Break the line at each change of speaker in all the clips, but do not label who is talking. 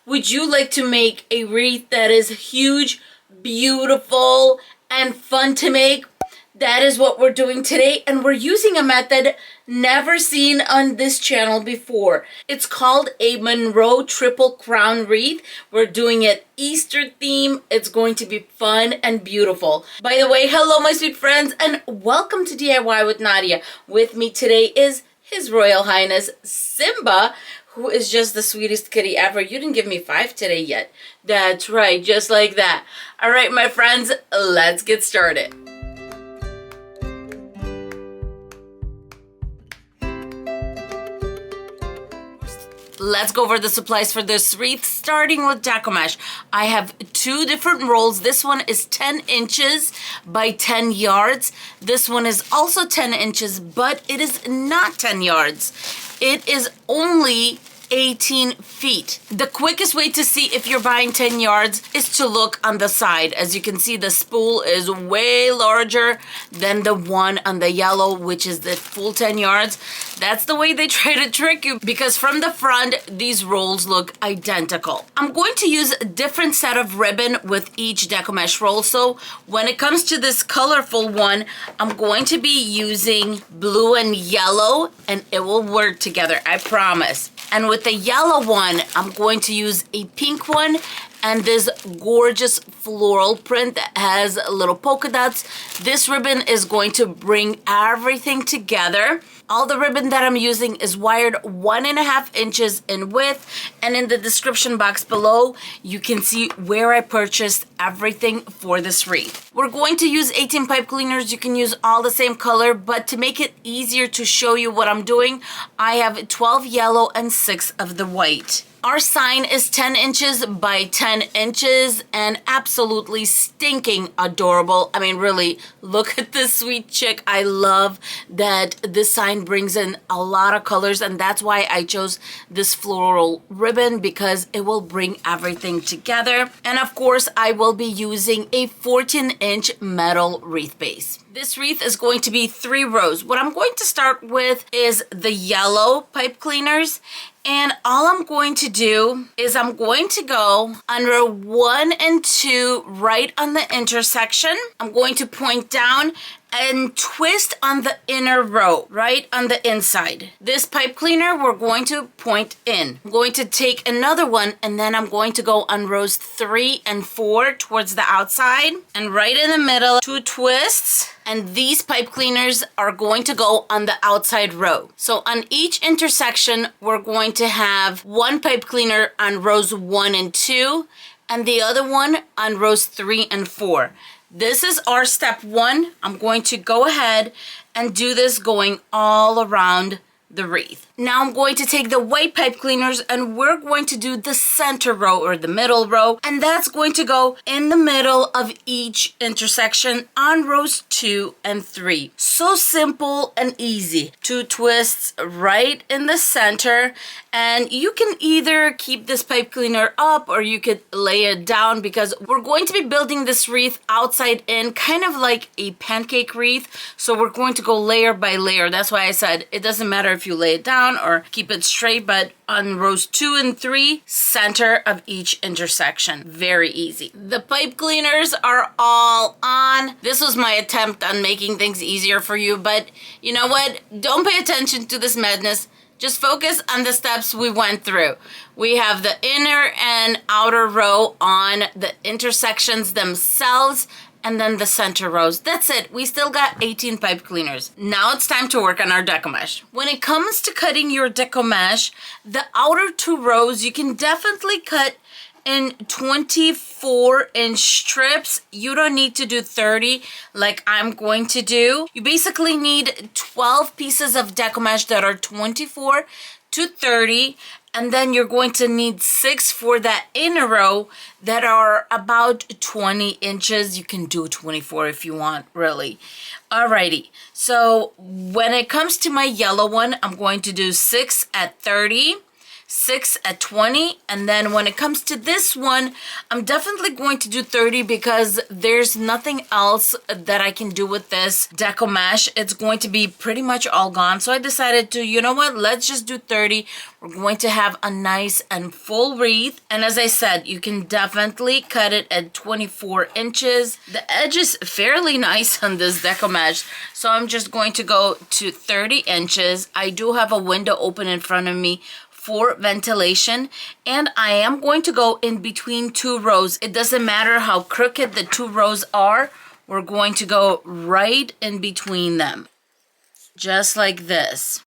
Would you like to make a wreath that is huge, beautiful, and fun to make? That is what we're doing today, and we're using a method never seen on this channel before. It's called a Monroe Triple Crown Wreath. We're doing it Easter theme. It's going to be fun and beautiful. By the way, hello my sweet friends, and welcome to DIY with Nadia. With me today is His Royal Highness Simba, who is just the sweetest kitty ever. You didn't give me 5 today yet. That's right, just like that. All right, my friends, let's get started. Let's go over the supplies for this wreath, starting with Deco mesh. I have 2 different rolls. This one is 10 inches by 10 yards. This one is also 10 inches, but it is not 10 yards. It is only 18 feet. The quickest way to see if you're buying 10 yards is to look on the side. As you can see, the spool is way larger than the one on the yellow, which is the full 10 yards. That's the way they try to trick you, because from the front, these rolls look identical. I'm going to use a different set of ribbon with each Deco mesh roll. So when it comes to this colorful one, I'm going to be using blue and yellow, and it will work together, I promise. And with the yellow one, I'm going to use a pink one and this gorgeous floral print that has little polka dots. This ribbon is going to bring everything together. All the ribbon that I'm using is wired 1.5 inches in width, and in the description box below, you can see where I purchased everything for this wreath. We're going to use 18 pipe cleaners. You can use all the same color, but to make it easier to show you what I'm doing, I have 12 yellow and 6 of the white. Our sign is 10 inches by 10 inches and absolutely stinking adorable. I mean, really, look at this sweet chick. I love that this sign brings in a lot of colors, and that's why I chose this floral ribbon, because it will bring everything together. And of course, I will be using a 14-inch metal wreath base. This wreath is going to be 3 rows. What I'm going to start with is the yellow pipe cleaners. And all I'm going to do is I'm going to go under 1 and 2 right on the intersection. I'm going to point down and twist on the inner row, right on the inside. This pipe cleaner, we're going to point in. I'm going to take another one, and then I'm going to go on rows 3 and 4 towards the outside. And right in the middle, 2 twists. And these pipe cleaners are going to go on the outside row. So on each intersection, we're going to have 1 pipe cleaner on rows 1 and 2, and the other one on rows 3 and 4. This is our step 1. I'm going to go ahead and do this going all around the wreath. Now I'm going to take the white pipe cleaners, and we're going to do the center row or the middle row, and that's going to go in the middle of each intersection on rows 2 and 3. So simple and easy. 2 twists right in the center, and you can either keep this pipe cleaner up or you could lay it down, because we're going to be building this wreath outside in, kind of like a pancake wreath. So we're going to go layer by layer. That's why I said it doesn't matter if you lay it down or keep it straight, but on rows 2 and 3, center of each intersection. Very easy. The pipe cleaners are all on. This was my attempt on making things easier for you, but you know what? Don't pay attention to this madness. Just focus on the steps we went through. We have the inner and outer row on the intersections themselves, and then the center rows. That's it. We still got 18 pipe cleaners. Now it's time to work on our Deco mesh. When it comes to cutting your Deco mesh, the outer 2 rows, you can definitely cut in 24-inch strips. You don't need to do 30 like I'm going to do. You basically need 12 pieces of Deco mesh that are 24 to 30, and then you're going to need 6 for that inner row that are about 20 inches. You can do 24 if you want, really. Alrighty, so when it comes to my yellow one, I'm going to do 6 at 30, 6 at 20, and then when it comes to this one, I'm definitely going to do 30 because there's nothing else that I can do with this deco mesh. It's going to be pretty much all gone, so I decided to, you know what, let's just do 30. We're going to have a nice and full wreath, and as I said, you can definitely cut it at 24 inches. The edge is fairly nice on this deco mesh, so I'm just going to go to 30 inches. I do have a window open in front of me for ventilation, and I am going to go in between 2 rows. It doesn't matter how crooked the 2 rows are, we're going to go right in between them, just like this.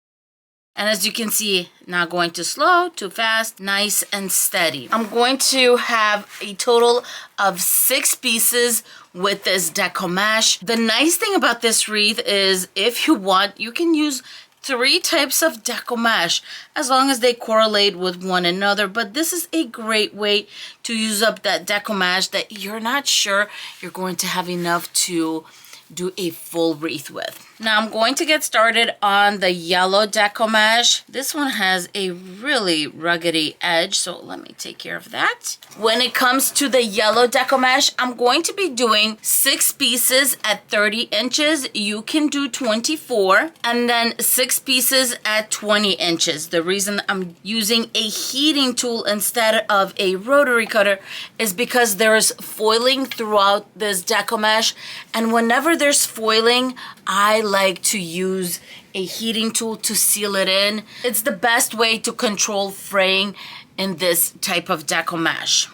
And as you can see, not going too slow, too fast, nice and steady. I'm going to have a total of 6 pieces with this deco mesh. The nice thing about this wreath is if you want, you can use 3 types of deco mesh as long as they correlate with one another, but this is a great way to use up that deco mesh that you're not sure you're going to have enough to do a full wreath with. Now I'm going to get started on the yellow deco mesh. This one has a really ruggedy edge, so let me take care of that. When it comes to the yellow deco mesh, I'm going to be doing 6 pieces at 30 inches. You can do 24, and then 6 pieces at 20 inches. The reason I'm using a heating tool instead of a rotary cutter is because there is foiling throughout this deco mesh, and whenever there's foiling, I like to use a heating tool to seal it in. It's the best way to control fraying in this type of deco mesh.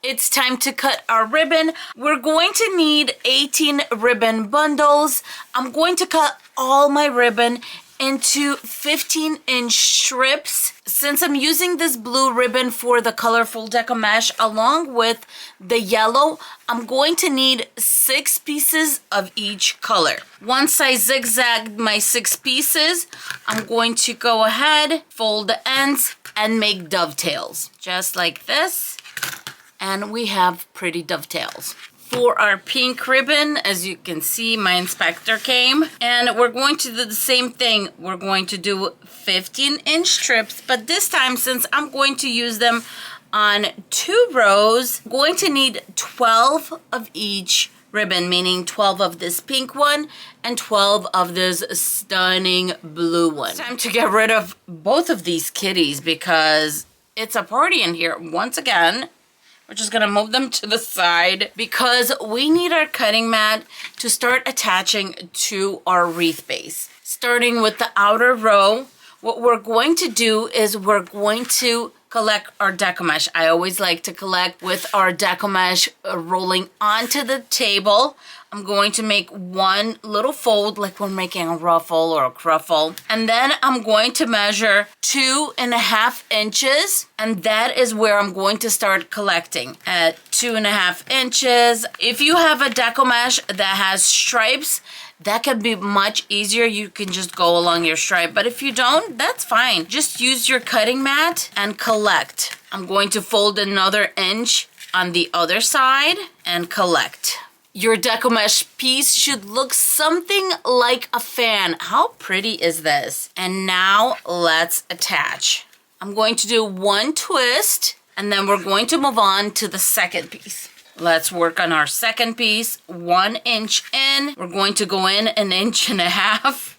It's time to cut our ribbon. We're going to need 18 ribbon bundles. I'm going to cut all my ribbon into 15-inch strips. Since I'm using this blue ribbon for the colorful deco mesh along with the yellow, I'm going to need 6 pieces of each color. Once I zigzagged my 6 pieces, I'm going to go ahead, fold the ends, and make dovetails. Just like this. And we have pretty dovetails. For our pink ribbon, as you can see, my inspector came, and we're going to do the same thing. We're going to do 15-inch strips, but this time, since I'm going to use them on 2 rows, I'm going to need 12 of each ribbon, meaning 12 of this pink one and 12 of this stunning blue one. It's time to get rid of both of these kitties because it's a party in here once again. We're just gonna move them to the side because we need our cutting mat to start attaching to our wreath base. Starting with the outer row, what we're going to do is we're going to collect our deco mesh. I always like to collect with our deco mesh rolling onto the table. I'm going to make one little fold like we're making a ruffle or a cruffle. And then I'm going to measure 2.5 inches. And that is where I'm going to start collecting at 2.5 inches. If you have a deco mesh that has stripes, that can be much easier. You can just go along your stripe. But if you don't, that's fine. Just use your cutting mat and collect. I'm going to fold another inch on the other side and collect. Your deco mesh piece should look something like a fan. How pretty is this? And now let's attach. I'm going to do one twist and then we're going to move on to the second piece. Let's work on our second piece. 1 inch in. We're going to go in 1.5 inches.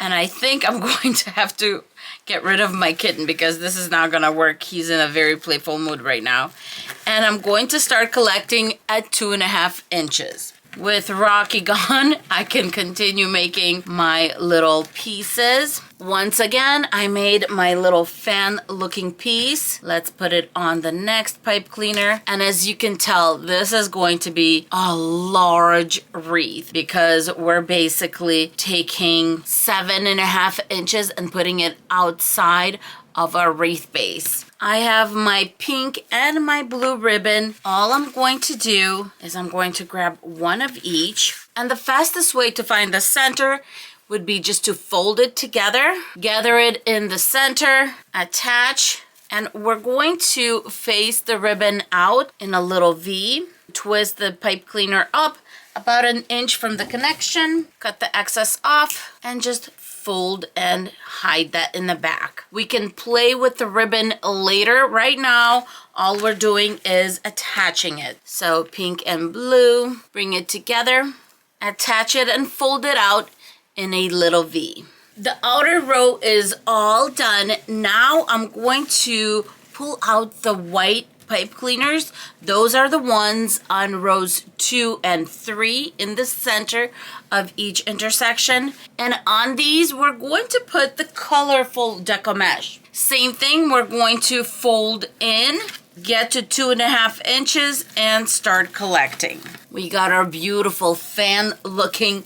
And I think I'm going to have to get rid of my kitten because this is not gonna work. He's in a very playful mood right now. And I'm going to start collecting at 2.5 inches. With Rocky gone, I can continue making my little pieces. Once again, I made my little fan looking piece. Let's put it on the next pipe cleaner. And as you can tell, this is going to be a large wreath because we're basically taking 7.5 inches and putting it outside of our wreath base. I have my pink and my blue ribbon. All I'm going to do is I'm going to grab one of each. And the fastest way to find the center would be just to fold it together, gather it in the center, attach, and we're going to face the ribbon out in a little V. Twist the pipe cleaner up about 1 inch from the connection, cut the excess off, and just fold and hide that in the back. We can play with the ribbon later. Right now, all we're doing is attaching it. So pink and blue, bring it together, attach it and fold it out in a little V. The outer row is all done. Now I'm going to pull out the white pipe cleaners. Those are the ones on rows 2 and 3 in the center of each intersection. And on these, we're going to put the colorful deco mesh. Same thing, we're going to fold in, get to 2.5 inches and start collecting. We got our beautiful fan looking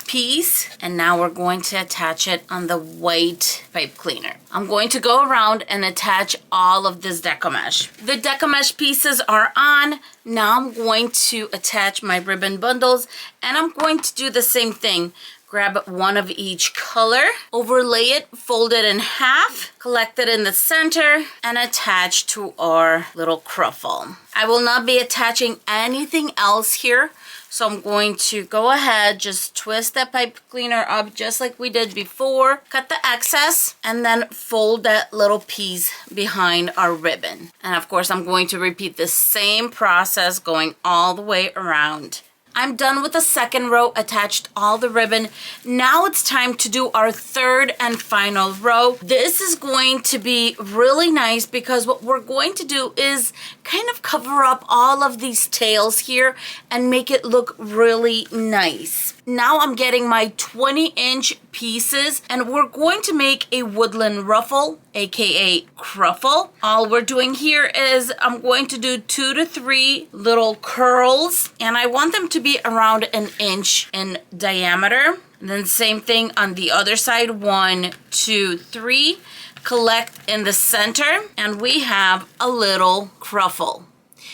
piece, and now we're going to attach it on the white pipe cleaner. I'm going to go around and attach all of this deco mesh. The deco mesh pieces are on. Now I'm going to attach my ribbon bundles, and I'm going to do the same thing. Grab one of each color, overlay it, fold it in half, collect it in the center, and attach to our little cruffle. I will not be attaching anything else here. So I'm going to go ahead, just twist that pipe cleaner up just like we did before, cut the excess, and then fold that little piece behind our ribbon. And of course, I'm going to repeat the same process going all the way around. I'm done with the second row, attached all the ribbon. Now it's time to do our third and final row. This is going to be really nice because what we're going to do is kind of cover up all of these tails here and make it look really nice. Now I'm getting my 20-inch pieces and we're going to make a woodland ruffle, aka cruffle. All we're doing here is I'm going to do 2 to 3 little curls, and I want them to be around 1 inch in diameter. And then same thing on the other side, 1, 2, 3. Collect in the center, and we have a little cruffle.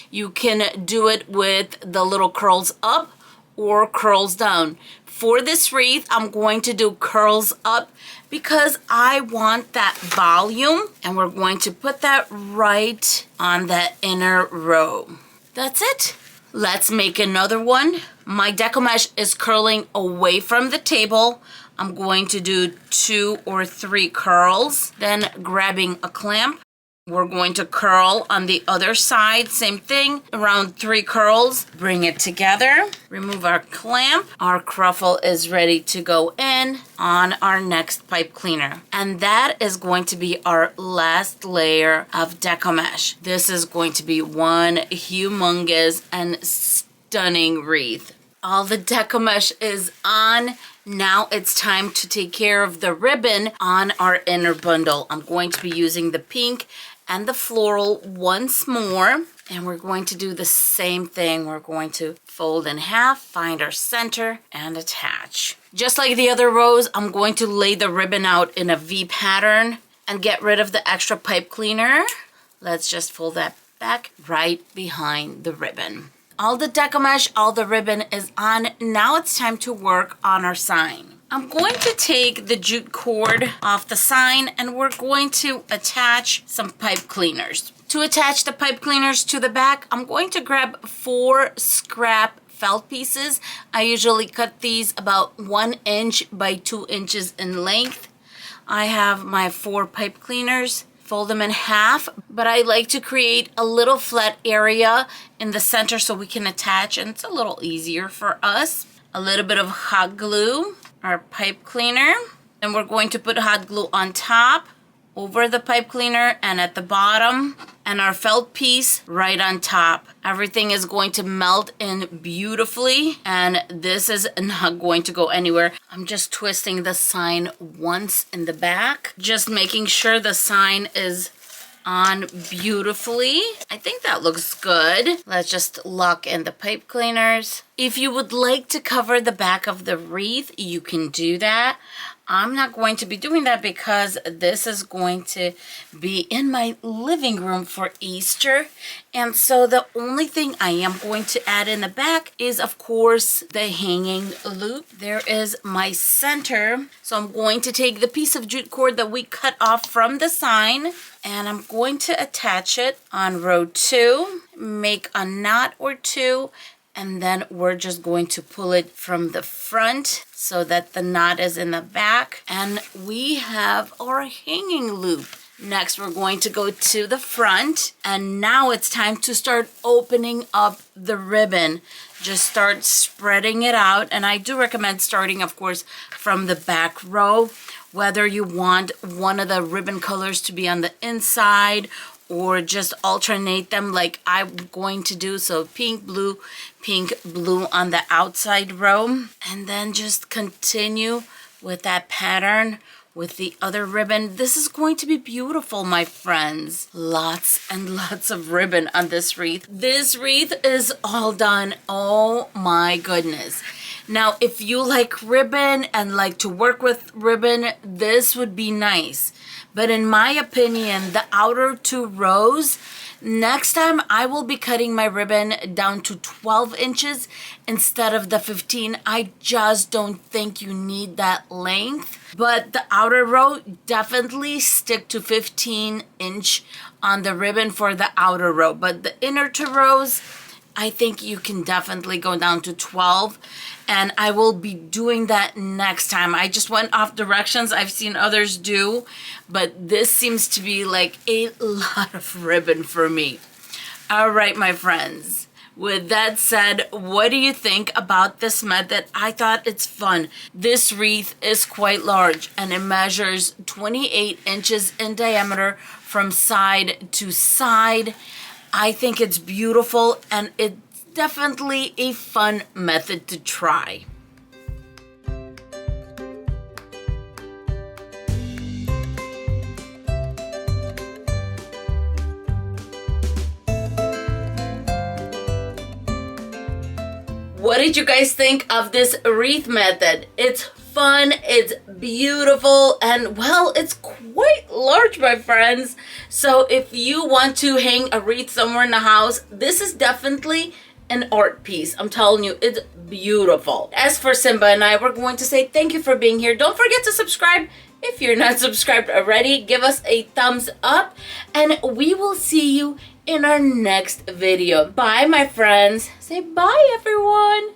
You can do it with the little curls up or curls down. For this wreath, I'm going to do curls up because I want that volume, and we're going to put that right on that inner row. That's it. Let's make another one. My deco mesh is curling away from the table. I'm going to do 2 or 3 curls, then grabbing a clamp. We're going to curl on the other side, same thing, around 3 curls, bring it together, remove our clamp. Our cruffle is ready to go in on our next pipe cleaner. And that is going to be our last layer of deco mesh. This is going to be one humongous and stunning wreath. All the deco mesh is on. Now it's time to take care of the ribbon on our inner bundle. I'm going to be using the pink and the floral once more, and we're going to do the same thing. We're going to fold in half, find our center, and attach. Just like the other rows, I'm going to lay the ribbon out in a V pattern and get rid of the extra pipe cleaner. Let's just fold that back right behind the ribbon. All the deco mesh, all the ribbon is on. Now it's time to work on our sign. I'm going to take the jute cord off the sign and we're going to attach some pipe cleaners. To attach the pipe cleaners to the back, I'm going to grab 4 scrap felt pieces. I usually cut these about 1 inch by 2 inches in length. I have my 4 pipe cleaners. Fold them in half, but I like to create a little flat area in the center so we can attach, and it's a little easier for us. A little bit of hot glue, our pipe cleaner, and we're going to put hot glue on top, over the pipe cleaner, and at the bottom, and our felt piece right on top. Everything is going to melt in beautifully, and this is not going to go anywhere. I'm just twisting the sign once in the back, just making sure the sign is on beautifully. I think that looks good. Let's just lock in the pipe cleaners. If you would like to cover the back of the wreath, you can do that. I'm not going to be doing that because this is going to be in my living room for Easter. And so the only thing I am going to add in the back is, of course, the hanging loop. There is my center. So I'm going to take the piece of jute cord that we cut off from the sign, and I'm going to attach it on row 2, make a knot or 2, And then we're just going to pull it from the front so that the knot is in the back. And we have our hanging loop. Next, we're going to go to the front, and now it's time to start opening up the ribbon. Just start spreading it out, and I do recommend starting, of course, from the back row, whether you want one of the ribbon colors to be on the inside or just alternate them like I'm going to do. So pink, blue on the outside row, and then just continue with that pattern with the other ribbon. This is going to be beautiful, my friends. Lots and lots of ribbon on this wreath. This wreath is all done. Oh my goodness. Now, if you like ribbon and like to work with ribbon, this would be nice. But in my opinion, the outer 2 rows, next time I will be cutting my ribbon down to 12 inches instead of the 15. I just don't think you need that length. But the outer row, definitely stick to 15 inch on the ribbon for the outer row. But the inner 2 rows, I think you can definitely go down to 12. And I will be doing that next time. I just went off directions I've seen others do, but this seems to be like a lot of ribbon for me. All right, my friends. With that said, what do you think about this method? I thought it's fun. This wreath is quite large, and it measures 28 inches in diameter from side to side. I think it's beautiful, and it's definitely a fun method to try. What did you guys think of this wreath method? It's fun, it's beautiful, and well, it's quite large, my friends. So if you want to hang a wreath somewhere in the house, this is definitely an art piece. I'm telling you, it's beautiful. As for Simba and I, we're going to say thank you for being here. Don't forget to subscribe. If you're not subscribed already, give us a thumbs up, and we will see you in our next video. Bye, my friends. Say bye, everyone.